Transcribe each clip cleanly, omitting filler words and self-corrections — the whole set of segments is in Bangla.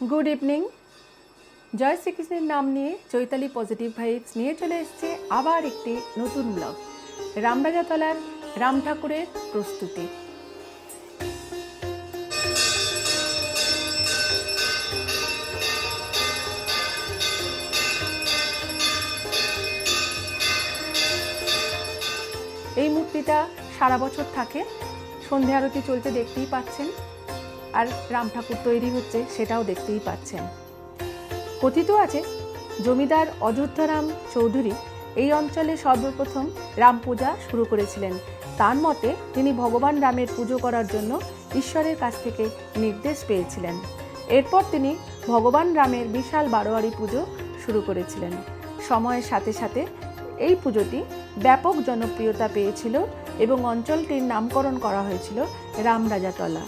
Good evening. জয় শ্রীকৃষ্ণের নাম নিয়ে চৈতালি পজিটিভ ভাইবস নিয়ে চলে এসেছে আবার একটি নতুন ব্লগ। রামরাজাতলার রাম ঠাকুরের প্রস্তুতি। এই মূর্তিটা সারা বছর থাকে, সন্ধ্যা আরতি চলতে দেখতেই পাচ্ছেন, আর রাম ঠাকুর তৈরি হচ্ছে সেটাও দেখতেই পাচ্ছেন। কথিত আছে জমিদার অযোধ্যারাম চৌধুরী এই অঞ্চলে সর্বপ্রথম রাম পূজা শুরু করেছিলেন। তার মতে তিনি ভগবান রামের পুজো করার জন্য ঈশ্বরের কাছ থেকে নির্দেশ পেয়েছিলেন। এরপর তিনি ভগবান রামের বিশাল বারোয়ারি পুজো শুরু করেছিলেন। সময়ের সাথে সাথে এই পুজোটি ব্যাপক জনপ্রিয়তা পেয়েছিল এবং অঞ্চলটির নামকরণ করা হয়েছিল রামরাজাতলা।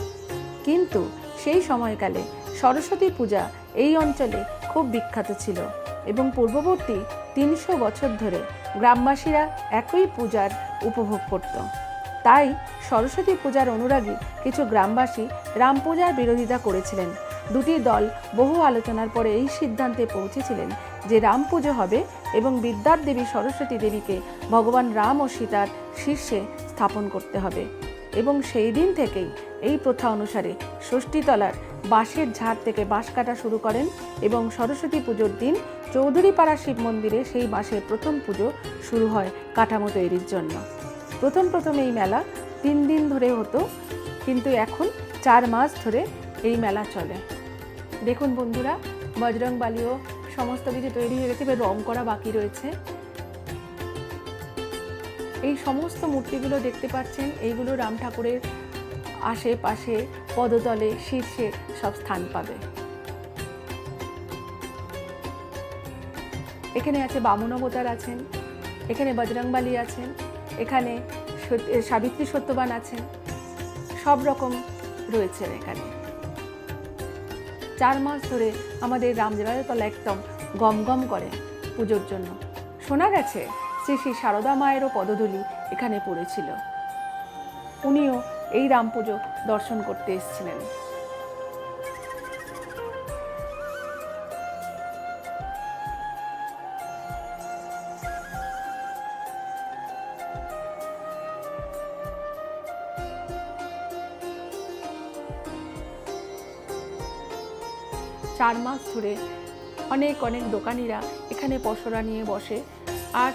কিন্তু সেই সময়কালে সরস্বতী পূজা এই অঞ্চলে খুব বিখ্যাত ছিল এবং পূর্ববর্তী ৩০০ বছর ধরে গ্রামবাসীরা একই পূজার উপভোগ করত। তাই সরস্বতী পূজার অনুরাগী কিছু গ্রামবাসী রাম পূজার বিরোধিতা করেছিলেন। দুটি দল বহু আলোচনার পরে এই সিদ্ধান্তে পৌঁছেছিলেন যে রাম পুজো হবে এবং বিদ্যার দেবী সরস্বতী দেবীকে ভগবান রাম ও সীতার শীর্ষে স্থাপন করতে হবে। এবং সেই দিন থেকেই এই প্রথা অনুসারে ষষ্ঠীতলার বাঁশের ঝাড় থেকে বাঁশ কাটা শুরু করেন এবং সরস্বতী পুজোর দিন চৌধুরীপাড়া শিব মন্দিরে সেই বাঁশের প্রথম পুজো শুরু হয় কাঠামো তৈরির জন্য। প্রথম এই মেলা ৩ দিন ধরে হতো, কিন্তু এখন 4 মাস ধরে এই মেলা চলে। দেখুন বন্ধুরা, বজরংবলীও সমস্ত কিছু তৈরি হয়ে গেছে, রং করা বাকি রয়েছে। এই সমস্ত মূর্তিগুলো দেখতে পাচ্ছেন, এইগুলো রাম ঠাকুরের আশেপাশে পদতলে শীর্ষে সব স্থান পাবে। এখানে আছে বামন অবতার আছেন, এখানে বজরংবলী আছেন, এখানে সাবিত্রী সত্যবান আছেন, সব রকম রয়েছে এখানে। 4 মাস ধরে আমাদের রামরাজাতলা একদম গমগম করে পুজোর জন্য। শোনা গেছে শ্রী শ্রী সারদা মায়েরও পদধূলি এখানে পড়েছিল। উনিও এই রাম পুজো দর্শন করতে এসেছিলেন। চার মাস ধরে অনেক দোকানিরা এখানে পসরা নিয়ে বসে, আর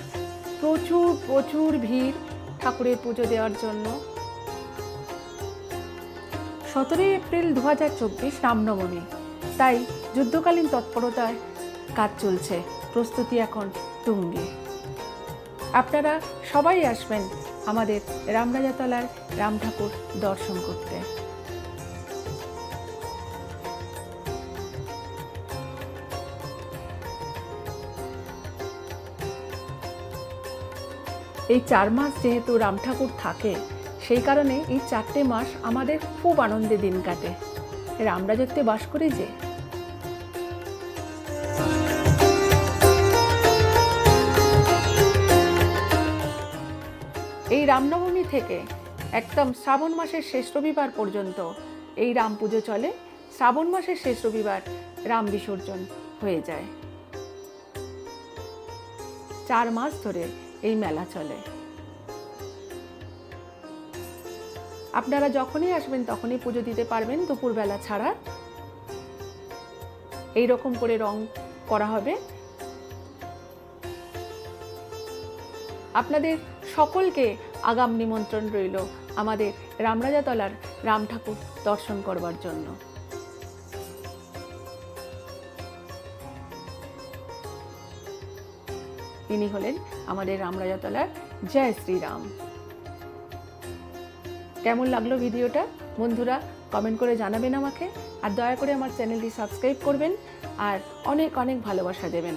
প্রচুর ভিড় ঠাকুরের পুজো দেওয়ার জন্য। 17 এপ্রিল 2024 রামনবমী, তাই যুদ্ধকালীন তৎপরতায় কাজ চলছে, প্রস্তুতি এখন তুঙ্গে। আপনারা সবাই আসবেন আমাদের রামরাজাতলার রাম ঠাকুর দর্শন করতে। এই 4 মাস যেহেতু রাম ঠাকুর থাকে, সেই কারণে এই 4টে মাস আমাদের খুব আনন্দে দিন কাটে। রামরাজত্বে বাস করি যে। এই রামনবমী থেকে একদম শ্রাবণ মাসের শেষ রবিবার পর্যন্ত এই রাম পুজো চলে। শ্রাবণ মাসের শেষ রবিবার রাম বিসর্জন হয়ে যায়। 4 মাস ধরে এই মেলা চলে। আপনারা যখনই আসবেন তখনই পুজো দিতে পারবেন, দুপুরবেলা ছাড়া। এই রকম করে রং করা হবে। আপনাদের সকলকে আগাম নিমন্ত্রণ রইল আমাদের রামরাজাতলার রাম ঠাকুর দর্শন করবার জন্য। ইনি হলেন আমাদের রামরাজাতলার জয় শ্রীরাম। কেমন লাগলো ভিডিওটা বন্ধুরা কমেন্ট করে জানাবেন আমাকে, আর দয়া করে আমার চ্যানেলটি সাবস্ক্রাইব করবেন আর অনেক ভালোবাসা দেবেন।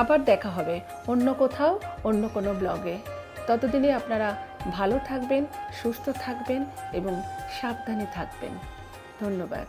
আবার দেখা হবে অন্য কোথাও, অন্য কোনো ব্লগে। ততদিনে আপনারা ভালো থাকবেন, সুস্থ থাকবেন এবং সাবধানে থাকবেন। ধন্যবাদ।